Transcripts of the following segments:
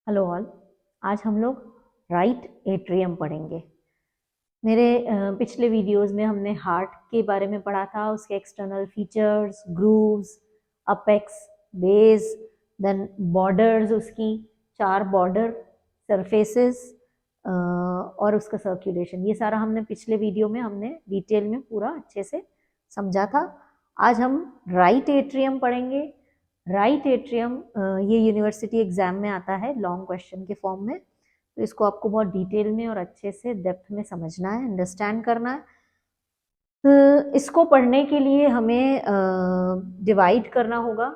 Hello all. आज हम लोग राइट एट्रियम पढ़ेंगे। मेरे पिछले वीडियोस में हमने हार्ट के बारे में पढ़ा था, उसके external features, grooves, apex, base, then borders, उसकी 4 बॉर्डर सरफेसेस और उसका सर्कुलेशन, ये सारा हमने पिछले वीडियो में हमने डिटेल में पूरा अच्छे से समझा था। आज हम राइट एट्रियम पढ़ेंगे। राइट एट्रियम ये यूनिवर्सिटी एग्जाम में आता है लॉन्ग क्वेश्चन के फॉर्म में, तो इसको आपको बहुत डिटेल में और अच्छे से डेप्थ में समझना है, अंडरस्टैंड करना है। इसको पढ़ने के लिए हमें डिवाइड करना होगा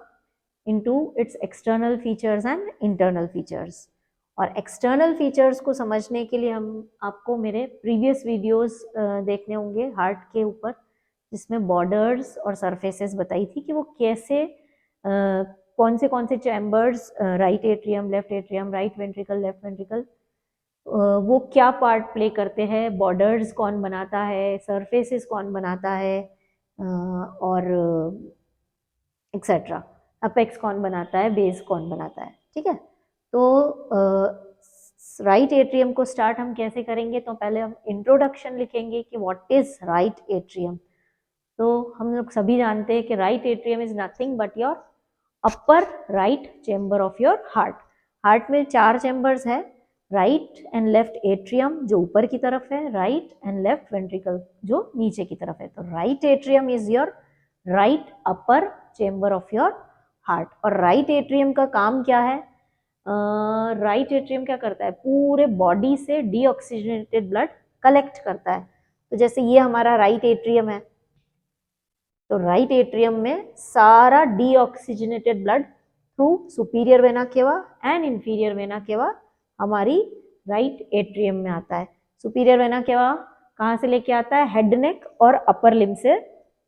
into its external features and internal features. और एक्सटर्नल फीचर्स को समझने के लिए हम आपको मेरे प्रीवियस वीडियोस देखने होंगे हार्ट के ऊपर, जिसमें बॉर्डर्स और सरफेसेस बताई थी कि वो कैसे कौन से chambers, right atrium, left atrium, right ventricle, left ventricle, वो क्या पार्ट प्ले करते हैं, बॉर्डर्स कौन बनाता है, सरफेसेस कौन बनाता है, और एक्सेट्रा, अपेक्स कौन बनाता है, बेस कौन बनाता है। ठीक है, तो राइट एट्रियम को स्टार्ट हम कैसे करेंगे, तो पहले हम इंट्रोडक्शन लिखेंगे कि व्हाट इज राइट एट्रियम। तो हम लोग सभी जानते हैं कि right atrium is nothing but your upper right chamber of your heart. Heart में 4 चेम्बर्स है, राइट एंड लेफ्ट एट्रियम जो ऊपर की तरफ है, राइट एंड लेफ्ट वेंट्रिकल जो नीचे की तरफ है। तो right atrium is your right upper chamber of your heart. और राइट एट्रियम का काम क्या है? राइट एट्रियम क्या करता है? पूरे बॉडी से डीऑक्सीजनेटेड ब्लड कलेक्ट करता है। तो जैसे ये हमारा राइट एट्रियम है, तो राइट एट्रियम में सारा deoxygenated blood through superior vena cava and inferior vena केवा हमारी राइट एट्रियम में आता है। सुपीरियर वेना केवा कहाँ से लेके आता है? हेड, नेक और अपर लिम से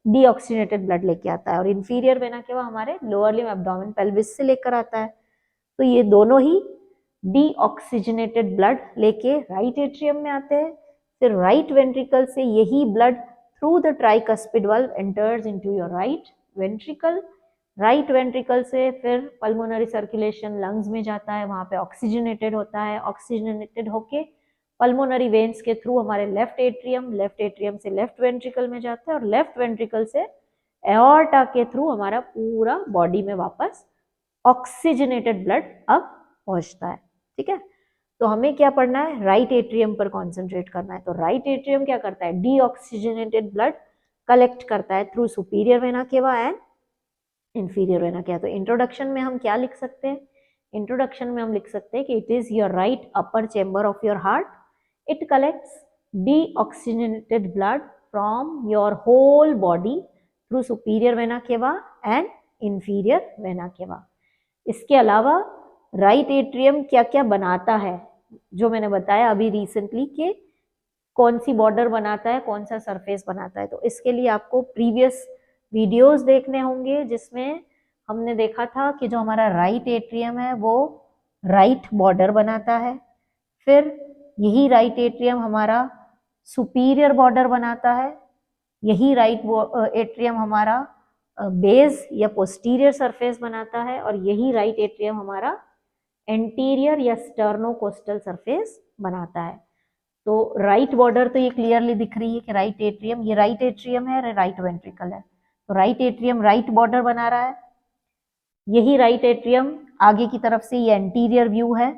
डीऑक्सीजनेटेड ब्लड लेके आता है। और इंफीरियर वेना केवा हमारे लोअर लिम, एब्डोमेन, पेल्विस से लेकर आता है। तो ये दोनों ही डीऑक्सीजनेटेड ब्लड लेके राइट एट्रियम में आते हैं। फिर राइट वेंट्रिकल से यही blood through the tricuspid valve enters into your right ventricle. Right ventricle से फिर पल्मोनरी सर्कुलेशन लंग्स में जाता है, वहां पे ऑक्सीजनेटेड होता है, ऑक्सीजनेटेड होके पल्मोनरी वेन्स के थ्रू हमारे लेफ्ट एट्रियम से लेफ्ट वेंट्रिकल में जाता है, और लेफ्ट वेंट्रिकल से एओर्टा के थ्रू हमारा पूरा बॉडी में वापस ऑक्सीजनेटेड ब्लड अब पहुंचता है। ठीक है, तो हमें क्या पढ़ना है? राइट एट्रियम पर कॉन्सेंट्रेट करना है। तो राइट एट्रियम क्या करता है? डीऑक्सीजनेटेड ब्लड कलेक्ट करता है through superior vena cava and inferior vena केवा। तो इंट्रोडक्शन में हम क्या लिख सकते हैं? इंट्रोडक्शन में हम लिख सकते हैं कि it is your right upper chamber of your heart. It collects deoxygenated blood from your whole body through superior vena cava and inferior vena cava. इसके अलावा राइट एट्रियम क्या क्या बनाता है, जो मैंने बताया अभी रिसेंटली कि कौन सी बॉर्डर बनाता है, कौन सा सरफेस बनाता है। तो इसके लिए आपको प्रीवियस वीडियोस देखने होंगे, जिसमें हमने देखा था कि जो हमारा राइट एट्रियम है वो राइट बॉर्डर बनाता है। फिर यही राइट एट्रियम हमारा सुपीरियर बॉर्डर बनाता है। यही राइट एट्रियम हमारा बेस या पोस्टीरियर सरफेस बनाता है। और यही राइट एट्रियम हमारा एंटीरियर या स्टर्नोकोस्टल सरफेस बनाता है। तो राइट बॉर्डर तो ये क्लियरली दिख रही है कि राइट एट्रियम, ये राइट एट्रियम है, राइट वेंट्रिकल है। तो राइट एट्रियम राइट बॉर्डर बना रहा है। यही राइट एट्रियम आगे की तरफ से ये एंटीरियर व्यू है,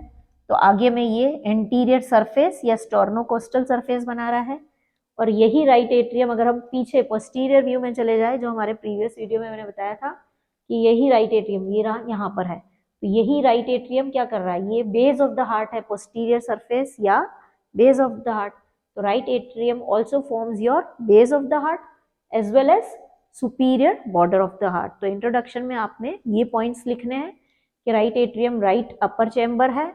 तो आगे में ये एंटीरियर सरफेस या स्टर्नोकोस्टल सरफेस बना रहा है। और यही राइट एट्रियम अगर हम पीछे पोस्टीरियर व्यू में चले जाए, जो हमारे प्रीवियस वीडियो में मैंने बताया था कि यही राइट एट्रियम ये रहा यहाँ पर है, तो यही राइट एट्रियम क्या कर रहा है? ये बेस ऑफ द हार्ट है, पोस्टीरियर सरफेस या बेस ऑफ द हार्ट। तो right atrium also forms your base of the heart as well as superior border of the heart. तो इंट्रोडक्शन में आपने ये पॉइंट्स लिखने हैं कि right atrium right upper chamber है,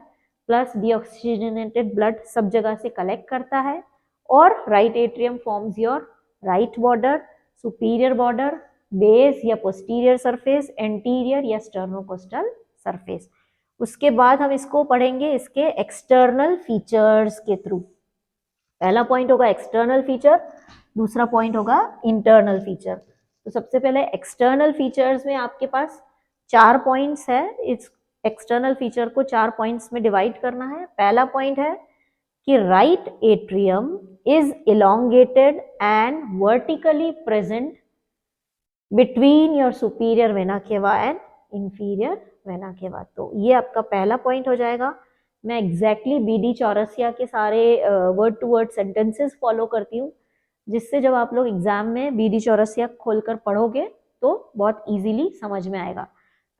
प्लस डीऑक्सीजनेटेड ब्लड सब जगह से कलेक्ट करता है, और right atrium forms your right border, superior border, base या पोस्टीरियर सरफेस, एंटीरियर या स्टर्नोकोस्टल सरफेस। उसके बाद हम इसको पढ़ेंगे इसके एक्सटर्नल फीचर्स के थ्रू। पहला पॉइंट होगा एक्सटर्नल फीचर, दूसरा पॉइंट होगा इंटरनल फीचर। तो सबसे पहले एक्सटर्नल फीचर्स में आपके पास 4 पॉइंट्स है। एक्सटर्नल फीचर को 4 पॉइंट्स में डिवाइड करना है। पहला पॉइंट है कि right atrium is elongated and vertically present between your superior vena cava and inferior vena केवा। तो ये आपका पहला पॉइंट हो जाएगा। मैं एग्जैक्टली बीडी चौरसिया के सारे word to word sentences follow करती हूँ, जिससे जब आप लोग एग्जाम में बीडी चौरसिया खोलकर पढ़ोगे तो बहुत इजीली समझ में आएगा।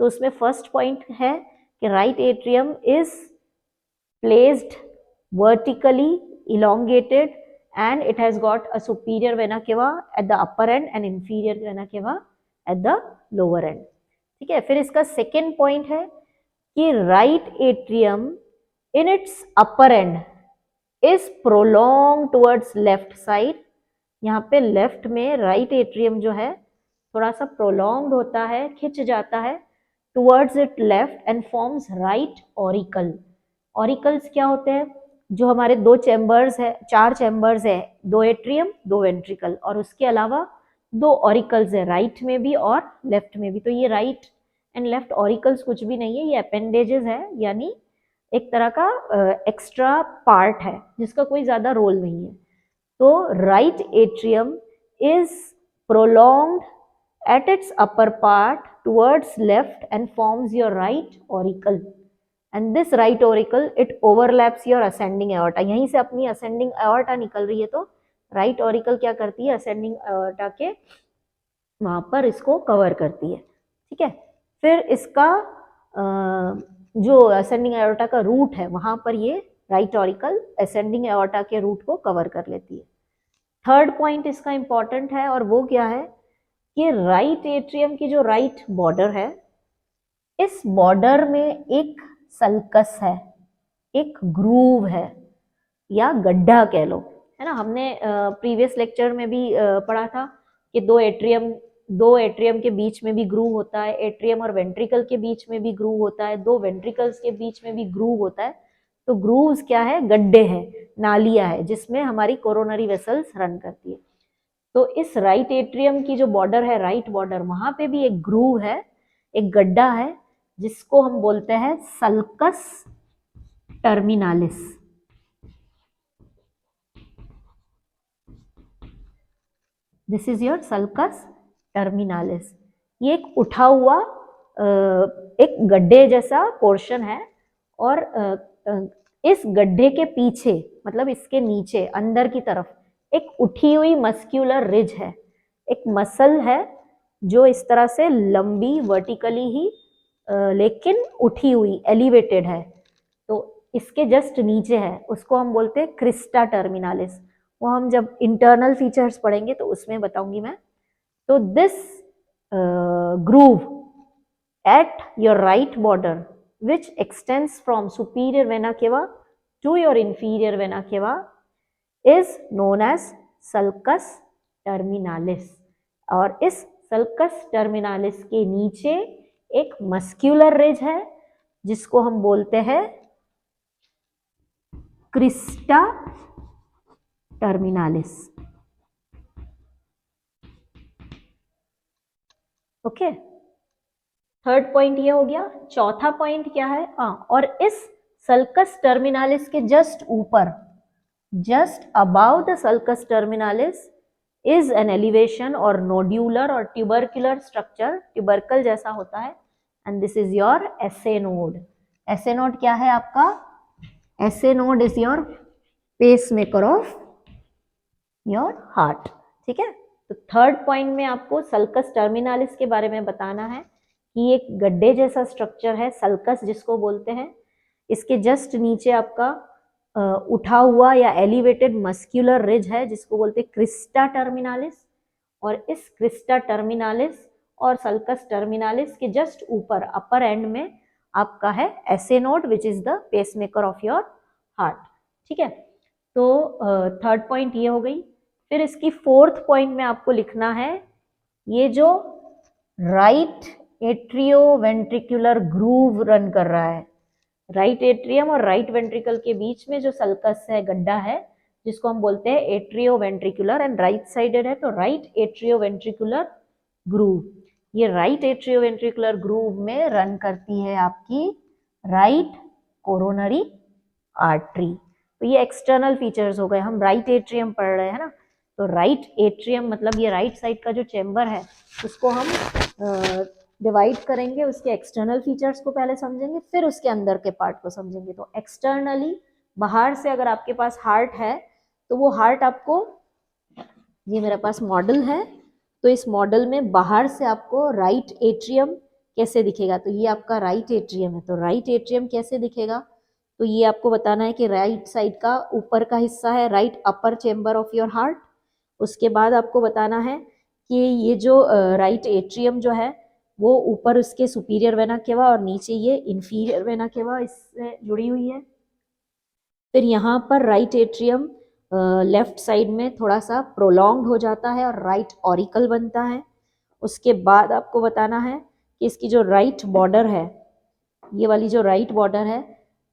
तो उसमें फर्स्ट पॉइंट है कि right atrium is placed vertically elongated and it has got a superior vena cava at the upper end and inferior vena cava at the lower end। ठीक है, फिर इसका सेकेंड पॉइंट है कि right atrium in its upper and is prolong towards left side. यहाँ पे left में right atrium जो है थोड़ा सा प्रोलॉन्ग्ड होता है, खिंच जाता है towards it left and forms right auricle. Auricles क्या होते हैं? जो हमारे 2 चैम्बर्स है, 4 चैम्बर्स है, 2 एट्रियम 2 वेंट्रिकल, और उसके अलावा 2 ऑरिकल्स है राइट में भी और लेफ्ट में भी। तो ये राइट एंड लेफ्ट ऑरिकल्स कुछ भी नहीं है, ये अपेंडेजेस है, यानी एक तरह का एक्स्ट्रा पार्ट है जिसका कोई ज्यादा रोल नहीं है। तो right atrium is prolonged at its upper part towards left and forms your right auricle, and this right auricle it overlaps your ascending aorta। यहीं से अपनी ascending aorta निकल रही है, तो right auricle क्या करती है? ascending aorta के वहां पर इसको कवर करती है। ठीक है, फिर इसका जो ascending aorta का रूट है वहां पर ये right auricle ascending aorta के रूट को कवर कर लेती है। थर्ड पॉइंट इसका इंपॉर्टेंट है, और वो क्या है कि राइट एट्रियम की जो राइट बॉर्डर है, इस बॉर्डर में एक सल्कस है, एक ग्रूव है या गड्ढा कह लो, है ना। हमने प्रीवियस लेक्चर में भी पढ़ा था कि दो एट्रियम के बीच में भी ग्रूव होता है, एट्रियम और वेंट्रिकल के बीच में भी ग्रूव होता है, 2 वेंट्रिकल्स के बीच में भी ग्रूव होता है। तो ग्रूव्स क्या है? गड्ढे हैं, नालियां है, जिसमें हमारी कोरोनरी वेसल्स रन करती है। तो इस राइट एट्रियम की जो बॉर्डर है, राइट बॉर्डर, वहां पे भी एक ग्रूव है, एक गड्ढा है, जिसको हम बोलते हैं sulcus terminalis. This is your sulcus terminalis. ये एक उठा हुआ एक गड्ढे जैसा पोर्शन है, और इस गड्ढे के पीछे, मतलब इसके नीचे अंदर की तरफ एक उठी हुई मस्क्यूलर रिज है, एक मसल है जो इस तरह से लंबी वर्टिकली ही लेकिन उठी हुई एलिवेटेड है। तो इसके जस्ट नीचे है, उसको हम बोलते हैं क्रिस्टा टर्मिनालिस। वो हम जब इंटरनल फीचर्स पढ़ेंगे तो उसमें बताऊंगी मैं। तो this groove at your right border which extends from superior vena cava to your inferior vena cava is known as sulcus terminalis। और इस sulcus terminalis के नीचे एक मस्क्यूलर रिज है जिसको हम बोलते हैं crista terminalis. Okay, third point ये हो गया। चौथा पॉइंट क्या है? और इस सल्कस टर्मिनालिस के जस्ट ऊपर, just above the sulcus terminalis is an elevation or nodular or tubercular structure, tubercle जैसा होता है, and this is your SA node. SA node क्या है आपका? SA node is your pacemaker of your heart. ठीक है, तो third point में आपको सल्कस टर्मिनालिस के बारे में बताना है कि एक गड्ढे जैसा स्ट्रक्चर है, सल्कस जिसको बोलते हैं। इसके जस्ट नीचे आपका उठा हुआ या एलिवेटेड मस्क्यूलर रिज है जिसको बोलते हैं क्रिस्टा टर्मिनालिस, और इस क्रिस्टा टर्मिनालिस और सल्कस टर्मिनालिस के जस्ट ऊपर अपर एंड में आपका है SA node which is the pacemaker of your heart. ठीक है, तो थर्ड पॉइंट ये हो गई। फिर इसकी फोर्थ पॉइंट में आपको लिखना है ये जो right atrio ventricular groove run कर रहा है, राइट एट्रियम और राइट वेंट्रिकल के बीच में जो सल्कस है, गड्ढा है, जिसको हम बोलते हैं atrio ventricular, and right sided है तो राइट एट्रियो वेंट्रिकुलर ग्रूव। ये राइट एट्रियो वेंट्रिकुलर ग्रूव में रन करती है आपकी राइट कोरोनरी आर्टरी। तो ये एक्सटर्नल फीचर्स हो गए, हम राइट एट्रियम पढ़ रहे हैं ना, तो राइट एट्रियम मतलब ये राइट साइड का जो चेम्बर है उसको हम डिवाइड करेंगे, उसके एक्सटर्नल फीचर्स को पहले समझेंगे, फिर उसके अंदर के पार्ट को समझेंगे। तो एक्सटर्नली बाहर से अगर आपके पास हार्ट है तो वो हार्ट आपको, ये मेरे पास मॉडल है, तो इस मॉडल में बाहर से आपको राइट एट्रियम कैसे दिखेगा, तो ये आपका राइट एट्रियम है। तो राइट एट्रियम कैसे दिखेगा, तो ये आपको बताना है कि राइट साइड का ऊपर का हिस्सा है right upper chamber of your heart. उसके बाद आपको बताना है कि ये जो राइट एट्रियम जो है वो ऊपर उसके सुपीरियर वेना केवा और नीचे ये इंफीरियर वेना केवा इससे जुड़ी हुई है। फिर यहाँ पर राइट एट्रियम लेफ्ट साइड में थोड़ा सा प्रोलॉन्ग हो जाता है और राइट ऑरिकल बनता है। उसके बाद आपको बताना है कि इसकी जो राइट बॉर्डर है, ये वाली जो राइट बॉर्डर है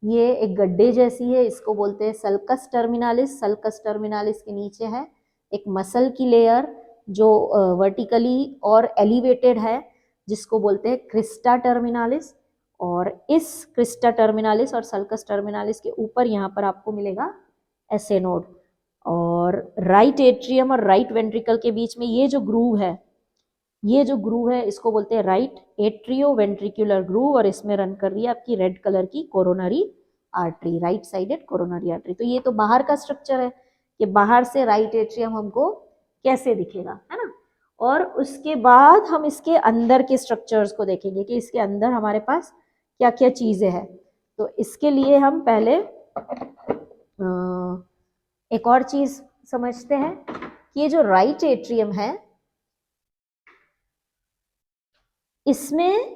ये एक गड्ढे जैसी है, इसको बोलते हैं सल्कस टर्मिनालिस। सल्कस टर्मिनालिस के नीचे है एक मसल की लेयर जो वर्टिकली और एलिवेटेड है, जिसको बोलते हैं क्रिस्टा टर्मिनालिस। और इस क्रिस्टा टर्मिनालिस और सल्कस टर्मिनालिस के ऊपर यहाँ पर आपको मिलेगा एसे नोड। और राइट एट्रियम और राइट वेंट्रिकल के बीच में ये जो ग्रूव है, ये जो ग्रूव है इसको बोलते हैं राइट एट्रियो वेंट्रिकुलर ग्रूव, और इसमें रन कर रही है आपकी रेड कलर की coronary artery, right sided coronary artery. तो ये तो बाहर का स्ट्रक्चर है कि बाहर से राइट एट्रियम हमको कैसे दिखेगा, है ना। और उसके बाद हम इसके अंदर के स्ट्रक्चर्स को देखेंगे कि इसके अंदर हमारे पास क्या क्या चीजें हैं। तो इसके लिए हम पहले एक और चीज समझते हैं कि ये जो राइट एट्रियम है इसमें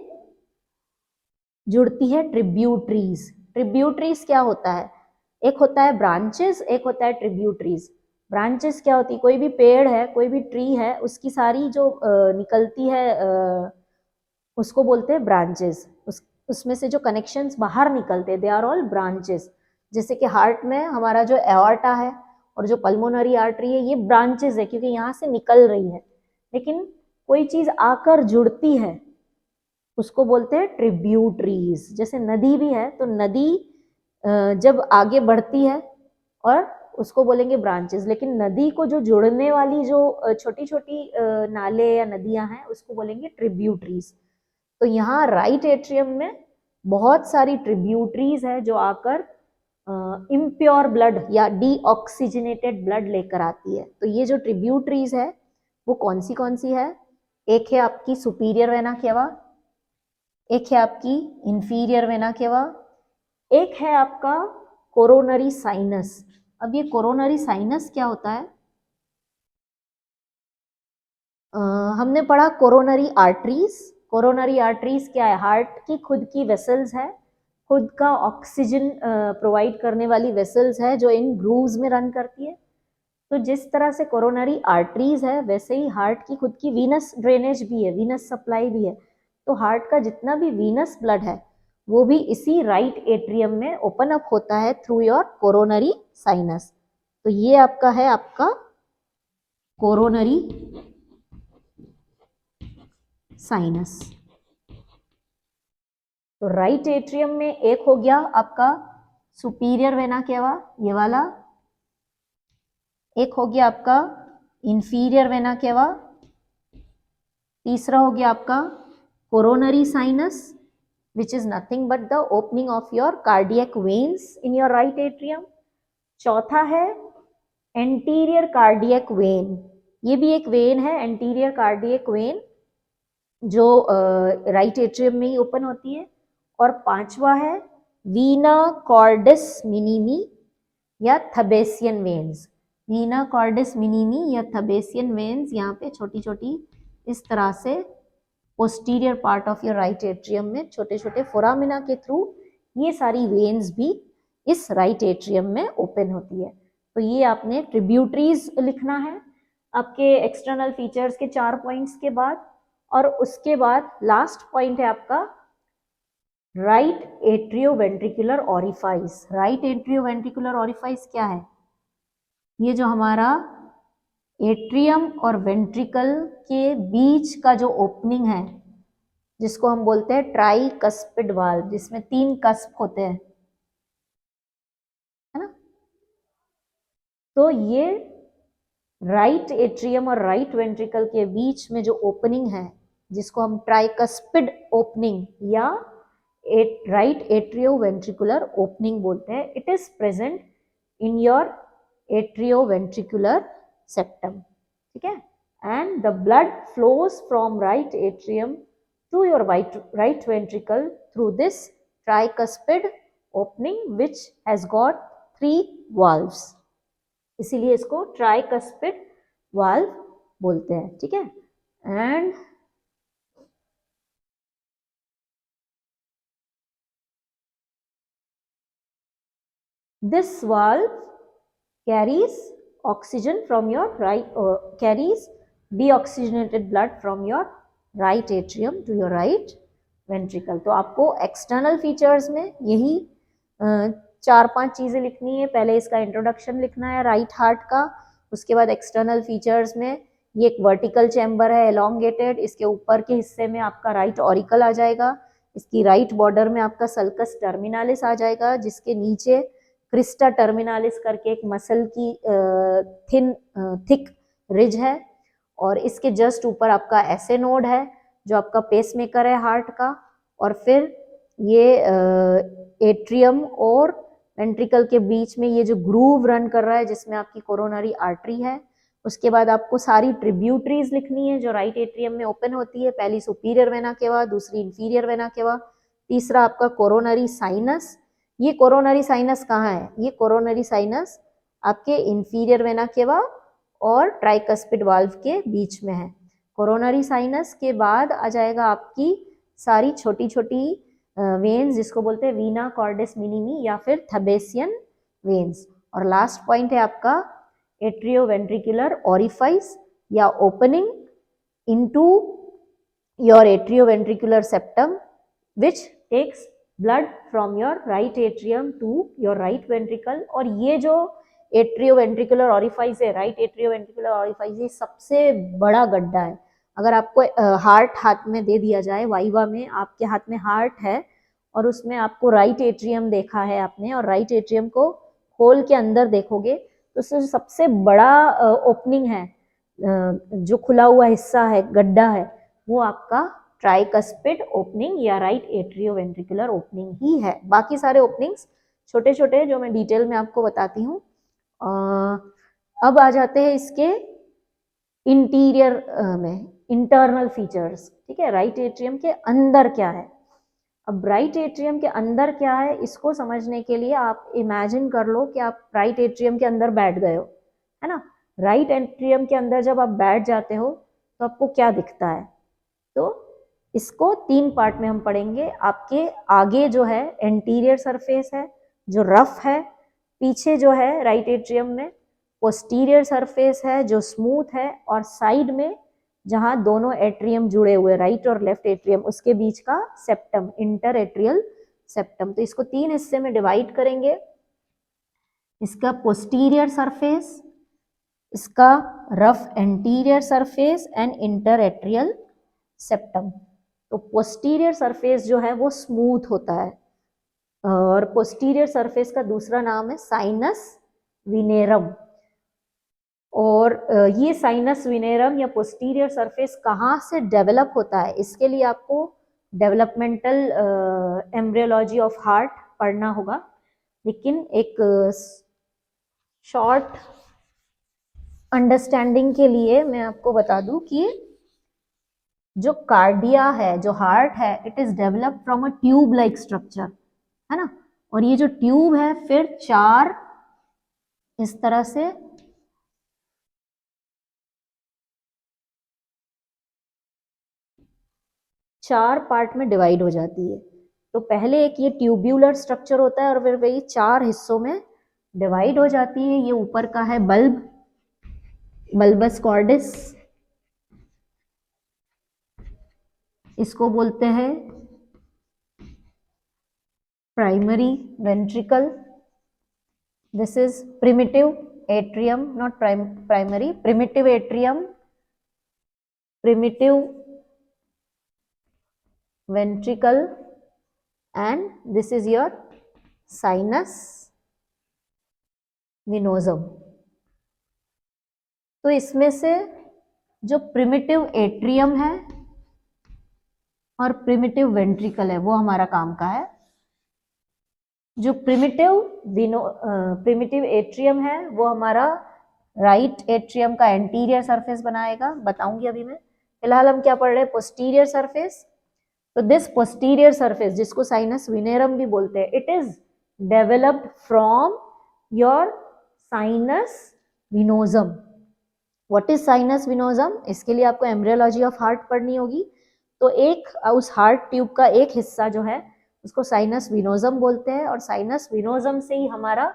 जुड़ती है ट्रिब्यूटरीज। ट्रिब्यूटरीज क्या होता है, एक होता है ब्रांचेस, एक होता है ट्रिब्यूटरीज। ब्रांचेस क्या होती है, कोई भी पेड़ है, कोई भी ट्री है, उसकी सारी जो निकलती है उसको बोलते हैं ब्रांचेस। उसमें से जो कनेक्शंस बाहर निकलते हैं दे आर ऑल ब्रांचेस। जैसे कि हार्ट में हमारा जो एओर्टा है और जो पल्मोनरी आर्टरी है ये ब्रांचेस है क्योंकि यहाँ से निकल रही है। लेकिन कोई चीज आकर जुड़ती है उसको बोलते हैं ट्रिब्यूटरीज। जैसे नदी भी है तो नदी जब आगे बढ़ती है और उसको बोलेंगे ब्रांचेस, लेकिन नदी को जो जोड़ने वाली जो छोटी छोटी नाले या नदियां हैं उसको बोलेंगे ट्रिब्यूटरीज। तो यहाँ राइट एट्रियम में बहुत सारी ट्रिब्यूटरीज है जो आकर इम्प्योर ब्लड या डीऑक्सीजनेटेड ब्लड लेकर आती है। तो ये जो ट्रिब्यूटरीज है वो कौन सी है, एक है आपकी सुपीरियर वेना केवा, एक है आपकी इंफीरियर वेना केवा, एक है आपका कोरोनरी साइनस। अब ये कोरोनरी साइनस क्या होता है, हमने पढ़ा कोरोनरी आर्टरीज। कोरोनरी आर्टरीज क्या है, हार्ट की खुद की वेसल्स है, खुद का ऑक्सीजन प्रोवाइड करने वाली वेसल्स है जो इन ग्रूव्स में रन करती है। तो जिस तरह से कोरोनरी आर्टरीज है वैसे ही हार्ट की खुद की वीनस ड्रेनेज भी है, वीनस सप्लाई भी है। तो हार्ट का जितना भी वीनस ब्लड है वो भी इसी राइट एट्रियम में ओपन अप होता है थ्रू योर कोरोनरी साइनस। तो ये आपका है आपका कोरोनरी साइनस। तो राइट एट्रियम में एक हो गया आपका सुपीरियर वेना केवा ये वाला, एक हो गया आपका इंफीरियर वेना केवा, तीसरा हो गया आपका coronary sinus which is nothing but the opening of your cardiac veins in your right atrium। चौथा है एंटीरियर कार्डियक वेन, ये भी एक वेन है एंटीरियर कार्डियक वेन जो राइट एट्रियम में ही ओपन होती है। और पांचवा है वीना कॉर्डिस मिनिमी या थबेसियन वेन्स। वीना कॉर्डिस मिनिमी या थबेसियन वेन्स यहाँ पे छोटी छोटी इस तरह से posterior part of your right atrium में छोटे छोटे फोरामिना के थ्रू ये सारी वेन्स भी इस राइट एट्रियम में ओपन होती है। तो ये आपने ट्रिब्यूटरीज लिखना है आपके एक्सटर्नल फीचर्स के 4 पॉइंट्स के बाद। और उसके बाद लास्ट पॉइंट है आपका right atrio ventricular orifice. Right atrio ventricular orifice क्या है, ये जो हमारा एट्रियम और वेंट्रिकल के बीच का जो ओपनिंग है जिसको हम बोलते हैं ट्राइकस्पिड वाल्व, जिसमें 3 कस्प होते हैं, है ना। तो ये राइट एट्रियम और राइट वेंट्रिकल के बीच में जो ओपनिंग है, जिसको हम ट्राइकस्पिड ओपनिंग या राइट एट्रियोवेंट्रिकुलर ओपनिंग बोलते हैं, it is present in your atrioventricular septum, ठीक है। And the blood flows from right atrium to your right ventricle through this tricuspid opening which has got 3 valves, इसीलिए इसको tricuspid valve बोलते हैं, ठीक है। And this valve carries oxygen from your right, carries deoxygenated blood from your right atrium to your right ventricle। तो आपको external features में यही 4-5 चीजें लिखनी है। पहले इसका इंट्रोडक्शन लिखना है राइट हार्ट का, उसके बाद एक्सटर्नल फीचर्स में ये एक वर्टिकल चैम्बर है एलोंगेटेड, इसके ऊपर के हिस्से में आपका राइट ऑरिकल आ जाएगा, इसकी राइट बॉर्डर में आपका सल्कस टर्मिनालिस आ जाएगा, जिसके नीचे क्रिस्टा टर्मिनालिस करके एक मसल की थिक रिज है, और इसके जस्ट ऊपर आपका एसे नोड है जो आपका पेसमेकर है हार्ट का, और फिर ये एट्रियम और वेंट्रिकल के बीच में ये जो ग्रूव रन कर रहा है जिसमें आपकी कोरोनरी आर्टरी है। उसके बाद आपको सारी ट्रिब्यूटरीज लिखनी है जो राइट एट्रियम में ओपन होती है, पहली सुपीरियर वेना केवा, दूसरी इंफीरियर वेना केवा, तीसरा आपका कोरोनरी साइनस। ये कोरोनरी साइनस कहाँ है? ये कोरोनरी साइनस आपके इंफीरियर वेना केवा और ट्राइकस्पिड वाल्व के बीच में है। कोरोनरी साइनस के बाद आ जाएगा आपकी सारी छोटी छोटी वेन्स, जिसको बोलते हैं वीना कॉर्डिस मिनिमी या फिर थबेसियन वेन्स। और लास्ट पॉइंट है आपका एट्रियोवेंट्रिकुलर ओरिफाइस या opening into your atrioventricular septum which takes blood from your right atrium to your right ventricle. और ये जो एट्रियोवेंट्रिकुलर ओरिफाइस है, राइट एट्रियोवेंट्रिकुलर ओरिफाइस, ये सबसे बड़ा गड्ढा है। अगर आपको हार्ट हाथ में दे दिया जाए, वाइवा में आपके हाथ में हार्ट है और उसमें आपको राइट एट्रियम देखा है आपने, और राइट एट्रियम को खोल के अंदर देखोगे तो उससे सबसे बड़ा ओपनिंग है, जो खुला हुआ हिस्सा है, गड्ढा है, वो आपका ट्राइकस्पिड ओपनिंग या राइट एट्रियोवेंट्रिकुलर ओपनिंग ही है। बाकी सारे ओपनिंग्स छोटे छोटे जो मैं डिटेल में आपको बताती हूँ। अब आ जाते हैं इसके इंटीरियर में, इंटरनल फीचर्स, ठीक है। राइट एट्रियम के अंदर क्या है? अब राइट एट्रियम के अंदर क्या है, इसको समझने के लिए आप इमेजिन कर लो कि आप राइट एट्रियम के अंदर बैठ गए हो, है ना। राइट एट्रियम के अंदर जब आप बैठ जाते हो तो आपको क्या दिखता है? तो इसको 3 पार्ट में हम पढ़ेंगे। आपके आगे जो है एंटीरियर सरफेस है जो रफ है, पीछे जो है राइट एट्रियम में पोस्टीरियर सरफेस है जो स्मूथ है, और साइड में जहां दोनों एट्रियम जुड़े हुए, राइट और लेफ्ट एट्रियम, उसके बीच का सेप्टम, इंटर एट्रियल सेप्टम। तो इसको 3 हिस्से में डिवाइड करेंगे। इसका पोस्टीरियर सरफेस, इसका rough anterior surface and inter atrial septum. तो पोस्टीरियर सरफेस जो है वो स्मूथ होता है, और पोस्टीरियर सरफेस का दूसरा नाम है साइनस विनेरम। और ये साइनस विनेरम या पोस्टीरियर सरफेस कहाँ से डेवलप होता है, इसके लिए आपको डेवलपमेंटल एम्ब्रियोलॉजी ऑफ हार्ट पढ़ना होगा। लेकिन एक शॉर्ट अंडरस्टैंडिंग के लिए मैं आपको बता दूं कि जो कार्डिया है, जो हार्ट है, it is developed from a tube like structure, है ना। और ये जो ट्यूब है फिर 4 इस तरह से चार पार्ट में डिवाइड हो जाती है। तो पहले एक ये ट्यूब्यूलर स्ट्रक्चर होता है और फिर वही 4 हिस्सों में डिवाइड हो जाती है। ये ऊपर का है बल्ब, बल्बस कॉर्डिस, इसको बोलते हैं primary ventricle. This is primitive atrium, not primary, primitive atrium, primitive ventricle and this is your sinus venosum. तो इसमें से जो प्रिमिटिव एट्रियम है और प्रिमिटिव वेंट्रिकल है वो हमारा काम का है. जो प्रिमिटिव एट्रियम है वो हमारा राइट एट्रियम का एंटीरियर सरफेस बनाएगा, बताऊंगी अभी मैं. फिलहाल हम क्या पढ़ रहे हैं, पोस्टीरियर सरफेस. तो दिस पोस्टीरियर सरफेस जिसको साइनस विनेरम भी बोलते हैं, it is developed from your sinus venosus. What is sinus venosus? इसके लिए आपको एम्ब्रियोलॉजी ऑफ हार्ट पढ़नी होगी. तो एक उस हार्ट ट्यूब का एक हिस्सा जो है उसको साइनस विनोजम बोलते हैं और साइनस विनोजम से ही हमारा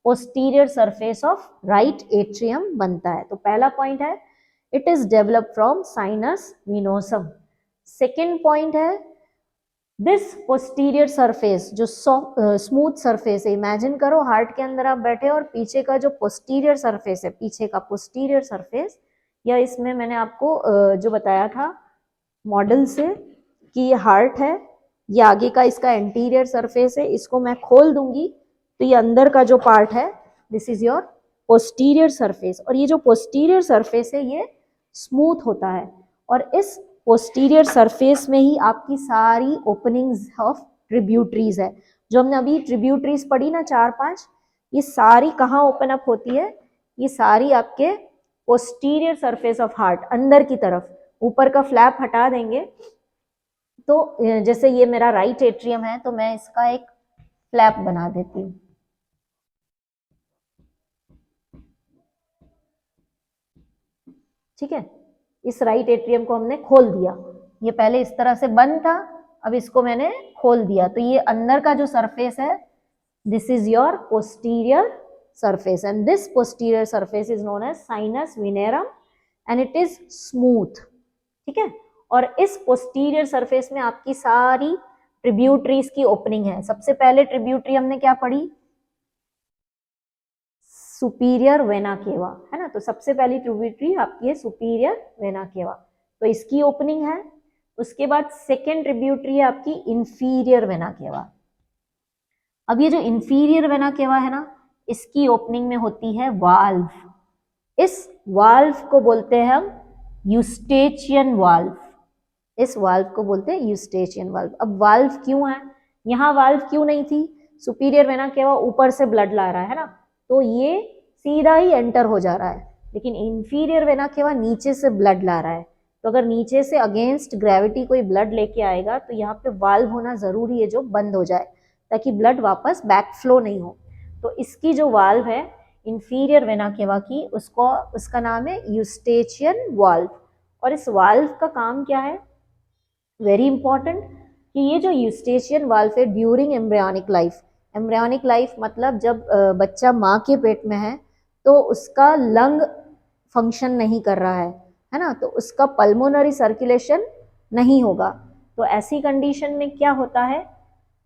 posterior surface of right atrium बनता है. तो पहला पॉइंट है it is developed from sinus venosus. Second point है दिस पोस्टीरियर सरफेस जो स्मूथ सरफेस है. इमेजिन करो हार्ट के अंदर आप बैठे और पीछे का जो पोस्टीरियर सरफेस है, पीछे का पोस्टीरियर सरफेस, या इसमें मैंने आपको जो बताया था मॉडल से कि ये हार्ट है, ये आगे का इसका एंटीरियर सरफेस है, इसको मैं खोल दूंगी तो ये अंदर का जो पार्ट है this is your posterior surface. और ये जो पोस्टीरियर सरफेस है ये स्मूथ होता है और इस पोस्टीरियर सरफेस में ही आपकी सारी ओपनिंग्स ऑफ ट्रिब्यूटरीज है. जो हमने अभी ट्रिब्यूटरीज पढ़ी ना 4-5, ये सारी कहाँ ओपन अप होती है? ये सारी आपके पोस्टीरियर सरफेस ऑफ हार्ट अंदर की तरफ. ऊपर का फ्लैप हटा देंगे तो जैसे ये मेरा राइट एट्रियम है तो मैं इसका एक फ्लैप बना देती हूँ. ठीक है, इस राइट एट्रियम को हमने खोल दिया. ये पहले इस तरह से बंद था, अब इसको मैंने खोल दिया. तो ये अंदर का जो सरफेस है this is your posterior surface and this posterior surface is known as sinus venarum and it is smooth. ठीक है, और इस पोस्टीरियर सरफेस में आपकी सारी ट्रिब्यूटरीज की ओपनिंग है. सबसे पहले ट्रिब्यूटरी हमने क्या पढ़ी? सुपीरियर वेना केवा, है ना. तो सबसे पहली ट्रिब्यूटरी आपकी है सुपीरियर वेना केवा, तो इसकी ओपनिंग है. उसके बाद सेकेंड ट्रिब्यूटरी है आपकी इंफीरियर वेना केवा. अब ये जो इंफीरियर वेना केवा है ना, इसकी ओपनिंग में होती है वाल्व. इस वाल्व को बोलते हैं हम यूस्टेचियन वाल्व. इस वाल्व को बोलते हैं यूस्टेचियन वाल्व. अब वाल्व क्यों है? यहाँ वाल्व क्यों नहीं थी? सुपीरियर वेना केवा ऊपर से ब्लड ला रहा है ना, तो ये सीधा ही एंटर हो जा रहा है. लेकिन इंफीरियर वेना केवा नीचे से ब्लड ला रहा है. तो अगर नीचे से अगेंस्ट ग्रेविटी कोई ब्लड लेके आएगा तो यहाँ पे वाल्व होना जरूरी है जो बंद हो जाए ताकि ब्लड वापस बैक फ्लो नहीं हो. तो इसकी जो वाल्व है इंफीरियर वेना केवा की, उसका नाम है यूस्टेचियन वाल्व. और इस वाल्व का काम क्या है? वेरी इंपॉर्टेंट, कि ये जो यूस्टेचियन वाल्व है during embryonic life, embryonic life मतलब जब बच्चा माँ के पेट में है तो उसका लंग फंक्शन नहीं कर रहा है ना, तो उसका पल्मोनरी सर्कुलेशन नहीं होगा. तो ऐसी कंडीशन में क्या होता है,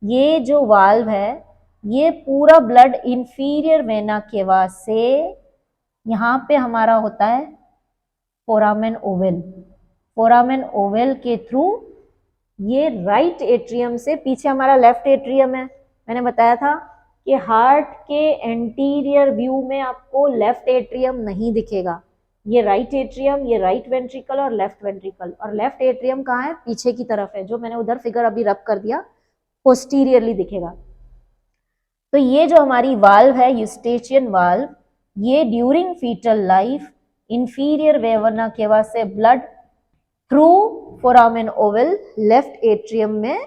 ये जो वाल्व है ये पूरा ब्लड इंफीरियर वेना केवा से यहाँ पे हमारा होता है फोरामेन ओवल. फोरामेन ओवल के थ्रू ये राइट एट्रियम से, पीछे हमारा लेफ्ट एट्रियम है, मैंने बताया था कि हार्ट के एंटीरियर व्यू में आपको लेफ्ट एट्रियम नहीं दिखेगा. ये राइट एट्रियम, ये राइट वेंट्रिकल और लेफ्ट वेंट्रिकल. और लेफ्ट एट्रियम कहाँ है? पीछे की तरफ है, जो मैंने उधर फिगर अभी रब कर दिया, पोस्टीरियरली दिखेगा. तो ये जो हमारी वाल्व है यूस्टेचियन वाल्व, ये during foetal life inferior vena cava से blood through foramen ovale left atrium में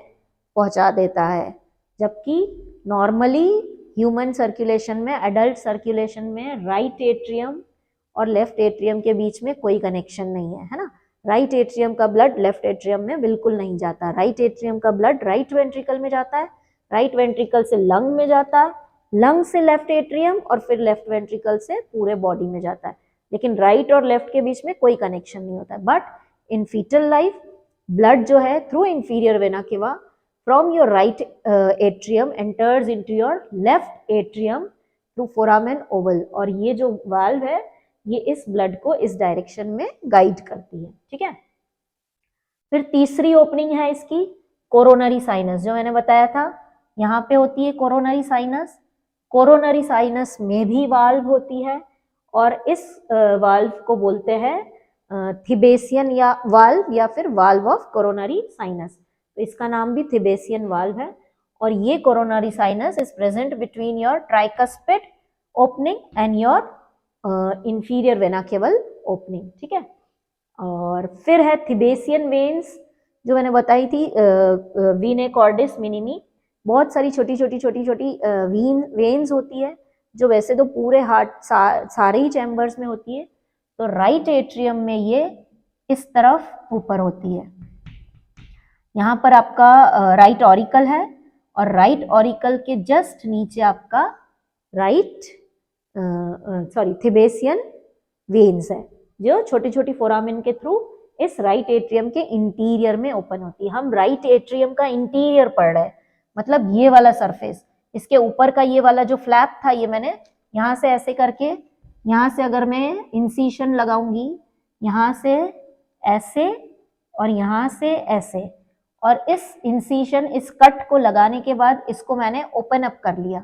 पहुंचा देता है. जबकि नॉर्मली ह्यूमन सर्कुलेशन में, एडल्ट सर्कुलेशन में राइट एट्रियम और लेफ्ट एट्रियम के बीच में कोई कनेक्शन नहीं है, है ना. राइट एट्रियम का ब्लड लेफ्ट एट्रियम में बिल्कुल नहीं जाता. राइट एट्रियम का ब्लड राइट वेंट्रिकल में जाता है, राइट वेंट्रिकल से लंग में जाता है, लंग से लेफ्ट एट्रियम और फिर लेफ्ट वेंट्रिकल से पूरे बॉडी में जाता है. लेकिन राइट और लेफ्ट के बीच में कोई कनेक्शन नहीं होता है. But in fetal life blood जो है through inferior vena cava from your right atrium enters into your left atrium through foramen ovale. और ये जो वाल्व है ये इस ब्लड को इस डायरेक्शन में गाइड करती है. ठीक है, फिर तीसरी ओपनिंग है इसकी कोरोनरी साइनस जो मैंने बताया था, यहाँ पे होती है कोरोनरी साइनस। कोरोनरी साइनस में भी वाल्व होती है और इस वाल्व को बोलते हैं थिबेसियन या वाल्व या फिर वाल्व ऑफ कोरोनरी साइनस। तो इसका नाम भी थिबेसियन वाल्व है। और ये coronary sinus is present between your tricuspid opening and your inferior vena केवल ओपनिंग, ठीक है। और फिर है थिबेसियन वेन्स जो मैंने बताई थी, वीने कॉर्डिस मिनिमी। बहुत सारी छोटी छोटी छोटी छोटी वेन्स होती है जो वैसे तो पूरे हार्ट सारे ही चैम्बर्स में होती है। तो राइट एट्रियम में ये इस तरफ ऊपर होती है। यहाँ पर आपका राइट ऑरिकल है और राइट ऑरिकल के जस्ट नीचे आपका थिबेसियन वेन्स है जो छोटी छोटी फोरामिन के थ्रू इस राइट एट्रियम के इंटीरियर में ओपन होती है। हम राइट एट्रियम का इंटीरियर पढ़ रहे हैं, मतलब ये वाला सरफेस, इसके ऊपर का ये वाला जो फ्लैप था, ये मैंने यहाँ से ऐसे करके, यहाँ से अगर मैं इंसिशन लगाऊंगी, यहाँ से ऐसे और यहाँ से ऐसे, और इस इंसिशन, इस कट को लगाने के बाद इसको मैंने ओपन अप कर लिया,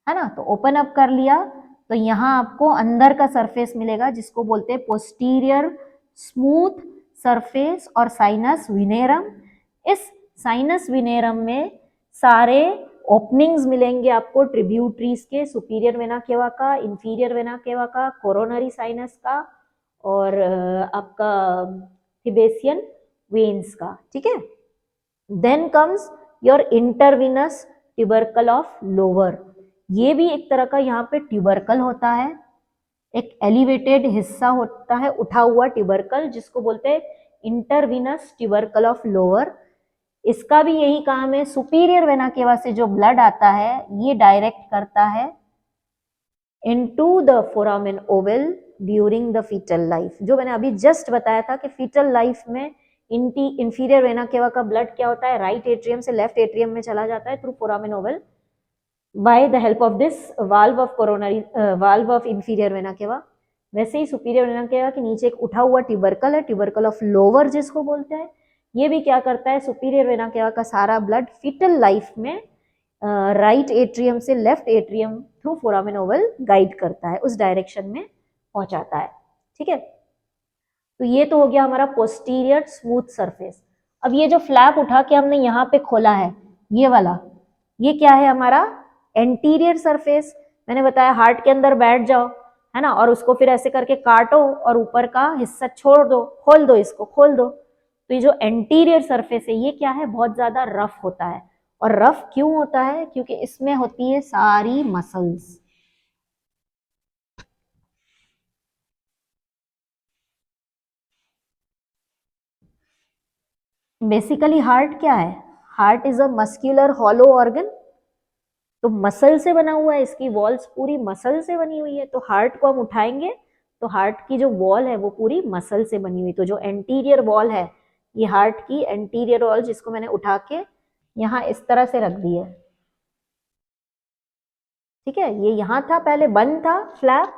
है ना। तो ओपन अप कर लिया तो यहाँ आपको अंदर का सरफेस मिलेगा जिसको बोलते हैं पोस्टीरियर स्मूथ सरफेस और साइनस विनेरम। इस साइनस विनेरम में सारे ओपनिंग्स मिलेंगे आपको ट्रिब्यूटरीज के, सुपीरियर वेना केवा का, इंफीरियर वेना केवा का, कोरोनरी साइनस का और आपका थिबेसियन वेन्स का, ठीक है। Then comes your intervenous tubercle of lower. ये भी एक तरह का यहाँ पे ट्यूबरकल होता है, एक एलिवेटेड हिस्सा होता है, उठा हुआ ट्यूबरकल, जिसको बोलते हैं इंटरविनस ट्यूबरकल ऑफ लोअर। इसका भी यही काम है, सुपीरियर वेना केवा से जो ब्लड आता है ये डायरेक्ट करता है into the foramen ovale during the fetal life. जो मैंने अभी जस्ट बताया था कि फीटल लाइफ में इंफीरियर वेना केवा का ब्लड क्या होता है, राइट एट्रियम से लेफ्ट एट्रियम में चला जाता है through foramen ovale by the help of this valve of coronary valve of inferior vena cava. वैसे ही सुपीरियर वेना केवा के नीचे एक उठा हुआ ट्यूबरकल है, ट्यूबरकल ऑफ लोअर जिसको बोलते हैं। ये भी क्या करता है, सुपीरियर वेना केवा का सारा ब्लड फीटल लाइफ में राइट एट्रियम से left atrium through foramen Oval guide करता है, उस डायरेक्शन में पहुंचाता है, ठीक है। तो ये तो हो गया हमारा पोस्टीरियर स्मूथ सरफेस। अब ये जो फ्लैप उठा के हमने यहाँ पे खोला है, ये वाला, ये क्या है हमारा एंटीरियर सरफेस। मैंने बताया हार्ट के अंदर बैठ जाओ, है ना, और उसको फिर ऐसे करके काटो और ऊपर का हिस्सा छोड़ दो, खोल दो, इसको खोल दो। तो ये जो एंटीरियर सरफेस है ये क्या है, बहुत ज्यादा रफ होता है। और रफ क्यों होता है, क्योंकि इसमें होती है सारी मसल्स। बेसिकली हार्ट क्या है, heart is a muscular hollow organ, तो मसल से बना हुआ है, इसकी वॉल्स पूरी मसल से बनी हुई है। तो हार्ट को हम उठाएंगे तो हार्ट की जो वॉल है वो पूरी मसल से बनी हुई। तो जो एंटीरियर वॉल है, ये हार्ट की एंटीरियर वॉल, जिसको मैंने उठा के यहाँ इस तरह से रख दी है, ठीक है। ये यहाँ था, पहले बंद था फ्लैप,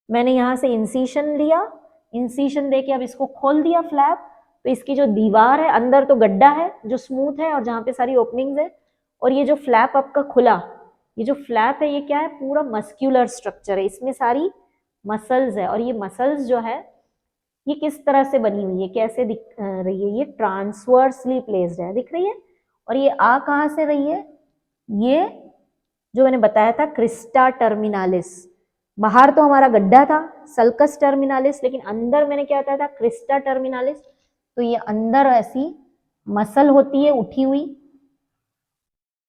मैंने यहाँ से इंसिशन लिया, इंसिशन देके अब इसको खोल दिया फ्लैप। तो इसकी जो दीवार है, अंदर तो गड्ढा है जो स्मूथ है और जहाँ पे सारी ओपनिंग्स है, और ये जो फ्लैप आपका खुला, ये जो फ्लैप है ये क्या है, पूरा मस्क्यूलर स्ट्रक्चर है, इसमें सारी मसल्स है। और ये मसल्स जो है ये किस तरह से बनी हुई है, कैसे दिख रही है, ये ट्रांसवर्सली प्लेस्ड है, दिख रही है। और ये आ कहाँ से रही है, ये जो मैंने बताया था क्रिस्टा टर्मिनालिस, बाहर तो हमारा गड्ढा था सल्कस टर्मिनालिस, लेकिन अंदर मैंने क्या बताया था, क्रिस्टा टर्मिनालिस। तो ये अंदर ऐसी मसल होती है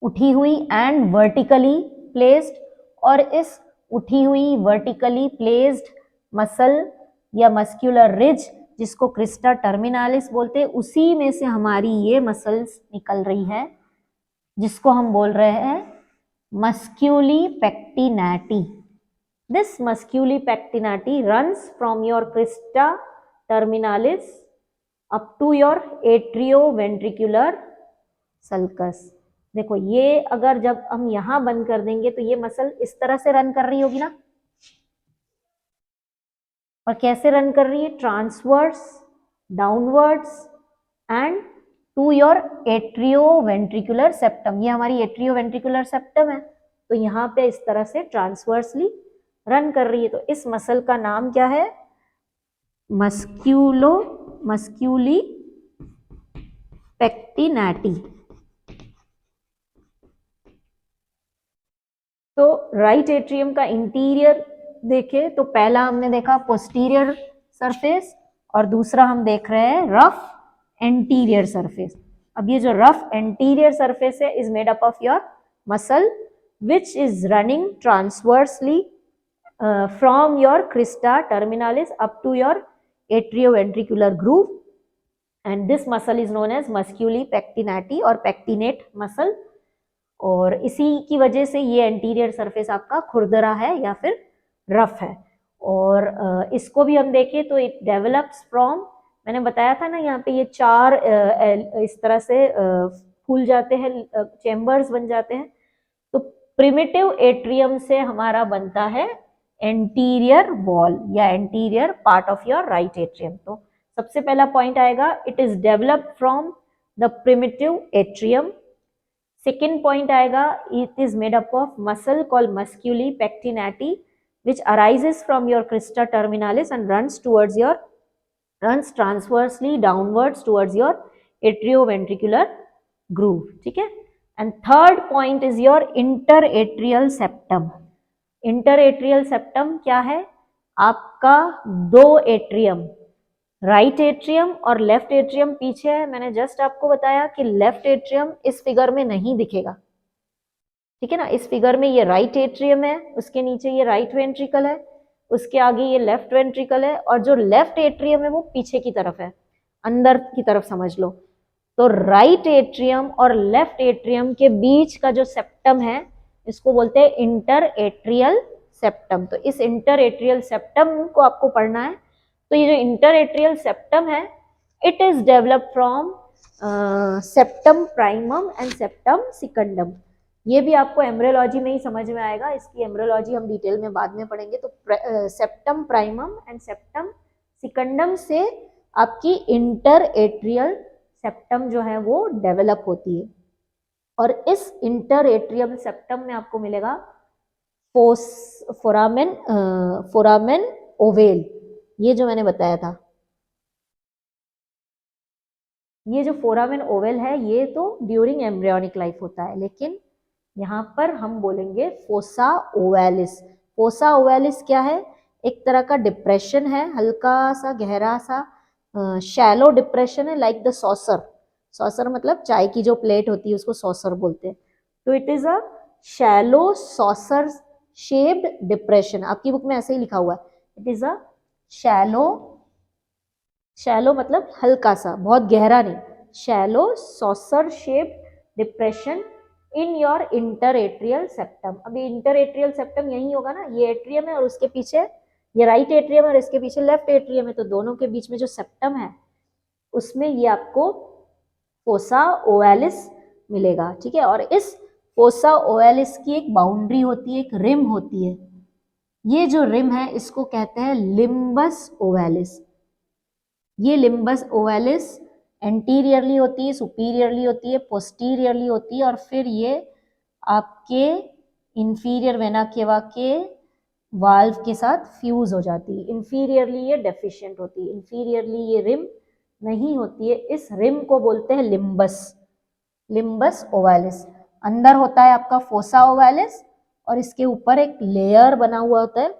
उठी हुई एंड वर्टिकली प्लेस्ड, और इस उठी हुई वर्टिकली प्लेस्ड मसल या मस्क्यूलर रिज, जिसको क्रिस्टा टर्मिनालिस बोलते हैं, उसी में से हमारी ये मसल्स निकल रही है, जिसको हम बोल रहे हैं मस्क्यूली पेक्टिनाटी। This musculi pectinati runs from your crista terminalis up to your atrioventricular sulcus। देखो ये अगर जब हम यहां बंद कर देंगे तो ये मसल इस तरह से रन कर रही होगी ना, और कैसे रन कर रही है, transverse, downwards and to your atrioventricular septum. ये हमारी एट्रियोवेंट्रिकुलर सेप्टम है, तो यहाँ पे इस तरह से ट्रांसवर्सली रन कर रही है। तो इस मसल का नाम क्या है? मस्क्यूली पेक्टिनेटी। तो राइट एट्रियम का इंटीरियर देखें तो पहला हमने देखा पोस्टीरियर सरफेस और दूसरा हम देख रहे हैं रफ एंटीरियर सरफेस। अब ये जो रफ एंटीरियर सरफेस है is made up of your muscle which is running transversely from your crista terminalis up to your atrioventricular groove, and this muscle is known as musculi pectinati or pectinate muscle. और इसी की वजह से ये anterior surface आपका खुरदरा है या फिर रफ है। और इसको भी हम देखें तो इट डेवलप्स फ्रॉम, मैंने बताया था ना यहाँ पे ये चार इस तरह से फूल जाते हैं, चेम्बर्स बन जाते हैं। तो प्रिमिटिव एट्रियम से हमारा बनता है एंटीरियर वॉल या anterior part of your right atrium. तो सबसे पहला पॉइंट आएगा, it is developed from the primitive atrium. Second point आएगा, it is made up of muscle called musculi pectinati which arises from your crista terminalis and runs transversely downwards towards your atrioventricular groove, ठीक है। And third point is your interatrial septum। interatrial septum क्या है? आपका दो atrium, right atrium और left atrium पीछे है। मैंने जस्ट आपको बताया कि लेफ्ट एट्रियम इस फिगर में नहीं दिखेगा, ठीक है ना। इस फिगर में ये राइट एट्रियम है, उसके नीचे ये राइट वेंट्रिकल है, उसके आगे ये लेफ्ट वेंट्रिकल है, और जो लेफ्ट एट्रियम है वो पीछे की तरफ है, अंदर की तरफ समझ लो। तो राइट एट्रियम और लेफ्ट एट्रियम के बीच का जो सेप्टम है इसको बोलते हैं इंटर एट्रियल सेप्टम। तो इस इंटर एट्रियल सेप्टम को आपको पढ़ना है। तो ये जो इंटर एट्रियल सेप्टम है it is developed from septum primum and septum secundum. ये भी आपको एम्ब्रियोलॉजी में ही समझ में आएगा, इसकी एम्ब्रियोलॉजी हम डिटेल में बाद में पढ़ेंगे। तो सेप्टम प्राइमम एंड सेप्टम सिकंडम से आपकी इंटर एट्रियल सेप्टम जो है वो डेवलप होती है। और इस इंटर एट्रियल सेप्टम में आपको मिलेगा फोरामेन ओवेल, ये जो मैंने बताया था। ये जो फोरामेन ओवेल है ये तो ड्यूरिंग एम्ब्रियोनिक लाइफ होता है, लेकिन यहाँ पर हम बोलेंगे फोसा ओवेलिस। फोसा ओवेलिस क्या है? एक तरह का डिप्रेशन है, हल्का सा गहरा सा शैलो डिप्रेशन है, लाइक द सॉसर। सॉसर मतलब चाय की जो प्लेट होती है उसको सॉसर बोलते हैं। तो it is a shallow saucer shaped depression. आपकी बुक में ऐसे ही लिखा हुआ है, इट इज अ शैलो मतलब हल्का सा, बहुत गहरा नहीं, shallow saucer shaped depression in your inter atrial septum. अभी इंटर एट्रियल सेप्टम यही होगा ना, ये एट्रियम है और उसके पीछे ये राइट एट्रियम है और इसके पीछे लेफ्ट एट्रियम है। तो दोनों के बीच में जो सेप्टम है उसमें ये आपको फोसा ओवेलिस मिलेगा, ठीक है। और इस फोसा ओवेलिस की एक बाउंड्री होती है, एक रिम होती है। ये जो रिम है इसको कहते हैं लिम्बस ओवेलिस। ये लिम्बस ओवेलिस एंटीरियरली होती है, सुपीरियरली होती है, पोस्टीरियरली होती है, और फिर ये आपके इंफीरियर वेना केवा के वाल्व के साथ फ्यूज हो जाती है। इंफीरियरली ये डेफिशिएंट होती है, इंफीरियरली ये रिम नहीं होती है। इस रिम को बोलते हैं लिम्बस ओवेलिस। अंदर होता है आपका फोसा ओवेलिस और इसके ऊपर एक लेयर बना हुआ होता है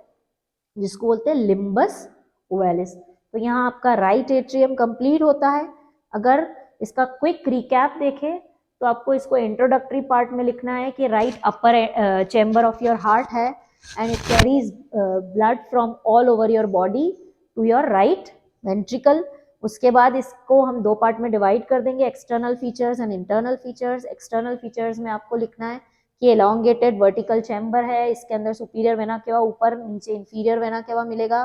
जिसको बोलते हैं लिम्बस ओवेलिस। तो यहाँ आपका राइट एट्रियम कंप्लीट होता है। अगर इसका क्विक रिकैप देखें तो आपको इसको इंट्रोडक्टरी पार्ट में लिखना है कि right upper chamber of your heart है and it carries blood from all over your body to your right ventricle. उसके बाद इसको हम दो पार्ट में डिवाइड कर देंगे, external features and internal features. External features में आपको लिखना है कि एलोंगेटेड वर्टिकल चैम्बर है, इसके अंदर सुपीरियर वेना केवा ऊपर, नीचे इंफीरियर वेना केवा मिलेगा।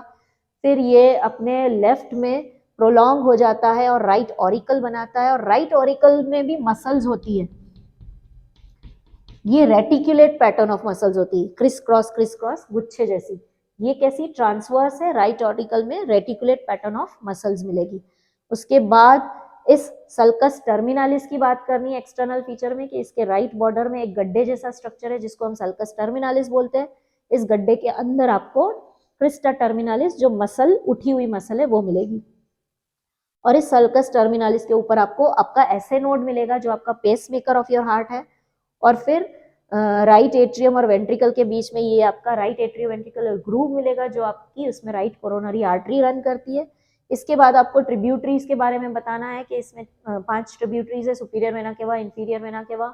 फिर ये अपने लेफ्ट में प्रोलॉन्ग हो जाता है और राइट ऑरिकल बनाता है, और राइट ऑरिकल में भी मसल्स होती है। ये रेटिकुलेट पैटर्न ऑफ मसल्स होती है, क्रिस क्रॉस गुच्छे जैसी। ये कैसी? ट्रांसवर्स है, राइट ऑरिकल में रेटिकुलेट पैटर्न ऑफ मसल्स मिलेगी। उसके बाद इस सल्कस टर्मिनालिस की बात करनी है एक्सटर्नल फीचर में कि इसके राइट बॉर्डर में एक गड्ढे जैसा स्ट्रक्चर है जिसको हम सल्कस टर्मिनालिस बोलते हैं। इस गड्ढे के अंदर आपको क्रिस्टा टर्मिनालिस जो मसल, उठी हुई मसल है, वो मिलेगी। और इस सल्कस टर्मिनालिस के ऊपर आपको आपका एसए नोड मिलेगा जो आपका pacemaker of your heart है। और फिर राइट एट्रियम और वेंट्रिकल के बीच में ये आपका राइट एट्रियो वेंट्रिकुलर ग्रूव मिलेगा जो आपकी उसमें राइट कोरोनरी आर्टरी रन करती है। इसके बाद आपको ट्रिब्यूटरीज के बारे में बताना है कि इसमें 5 ट्रिब्यूटरीज है, सुपीरियर वेना केवा, इंफीरियर वेना केवा,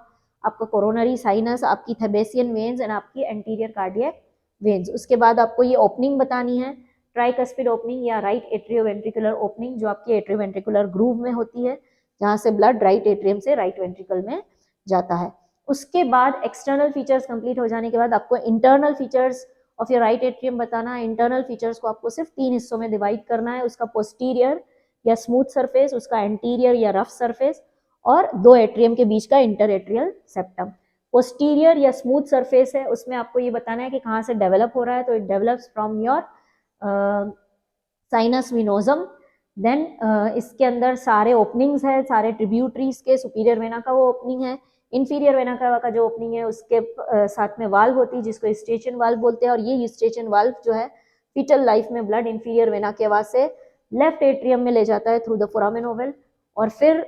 आपका कोरोनरी साइनस, आपकी थेबेसियन वेन्स एंड आपकी एंटीरियर कार्डियक वेन्स। उसके बाद आपको ये ओपनिंग बतानी है, ट्राइकस्पिड ओपनिंग या राइट एट्रियोवेंट्रिकुलर ओपनिंग जो आपकी एट्रियोवेंट्रिकुलर ग्रूव में होती है, जहां से ब्लड राइट एट्रियम से राइट वेंट्रिकल में जाता है। उसके बाद एक्सटर्नल फीचर्स कंप्लीट हो जाने के बाद आपको internal features of your right atrium बताना है। इंटरनल फीचर्स को आपको सिर्फ 3 हिस्सों में डिवाइड करना है, उसका पोस्टीरियर या स्मूथ सरफेस, उसका एंटीरियर या रफ सरफेस, और 2 एट्रियम के बीच का इंटर एट्रियल सेप्टम। पोस्टीरियर या स्मूथ सरफेस है, उसमें आपको ये बताना है कि कहाँ से डेवलप हो रहा है, तो it develops from your sinus venosus. Then इसके अंदर सारे ओपनिंग्स है, सारे ट्रिब्यूटरीज के, सुपीरियर वेना का वो ओपनिंग है, इंफीरियर वेना का जो ओपनिंग है उसके साथ में वाल्व होती है जिसको स्टेचन वाल्व बोलते हैं। और ये स्टेचन वाल्व जो है फीटल लाइफ में ब्लड इंफीरियर वेना केवा से लेफ्ट एट्रियम में ले जाता है थ्रू द फोरामेन ओवल। और फिर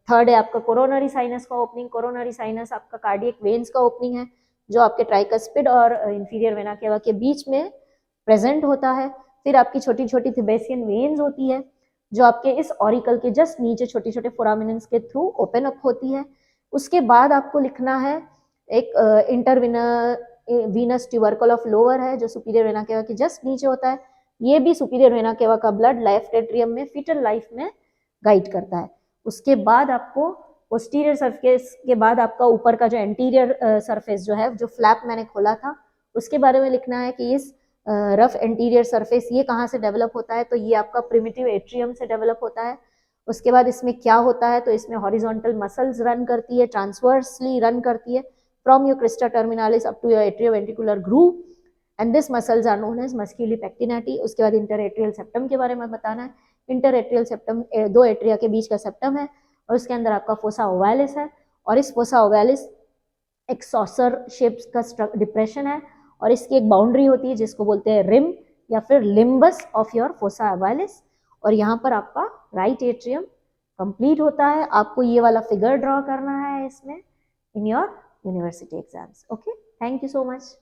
थर्ड है आपका कोरोनरी साइनस का ओपनिंग। कोरोनरी साइनस आपका कार्डियक वेन्स का ओपनिंग है जो आपके ट्राइकस्पिड और इंफीरियर वेना केवा के बीच में प्रेजेंट होता है। फिर आपकी छोटी छोटी थिबेसियन वेन्स होती है जो आपके इस ऑरिकल के जस्ट नीचे छोटे छोटे फोरामिनेंस के थ्रू ओपन अप होती है। उसके बाद आपको लिखना है एक इंटरवीनस ट्यूबरकल ऑफ लोअर है जो सुपीरियर वेना केवा के जस्ट नीचे होता है। ये भी सुपीरियर वेना केवा का ब्लड लेफ्ट एट्रियम में फीटल लाइफ में गाइड करता है। उसके बाद आपको पोस्टीरियर सरफेस के बाद आपका ऊपर का जो एंटीरियर सरफेस जो है, जो फ्लैप मैंने खोला था, उसके बारे में लिखना है कि इस रफ एंटीरियर सरफेस ये कहाँ से डेवलप होता है, तो ये आपका प्रिमिटिव एट्रियम से डेवलप होता है। उसके बाद इसमें क्या होता है, तो इसमें हॉरिजॉन्टल मसल्स रन करती है, ट्रांसवर्सली रन करती है from your crista terminalis up to your atrioventricular groove and this muscles are known as musculi pectinati. उसके बाद इंटर एट्रियल सेप्टम के बारे में बताना है। इंटर एट्रियल सेप्टम 2 एट्रिया के बीच का सेप्टम है और उसके अंदर आपका फोसा ओवालिस है। और इस फोसा ओवालिस एक सॉसर शेप का डिप्रेशन है और इसकी एक बाउंड्री होती है जिसको बोलते हैं रिम या फिर लिम्बस ऑफ योर फोसा ओवालिस। और यहाँ पर आपका राइट एट्रियम कंप्लीट होता है। आपको ये वाला फिगर ड्रॉ करना है इसमें in your university exams. Okay, thank you so much.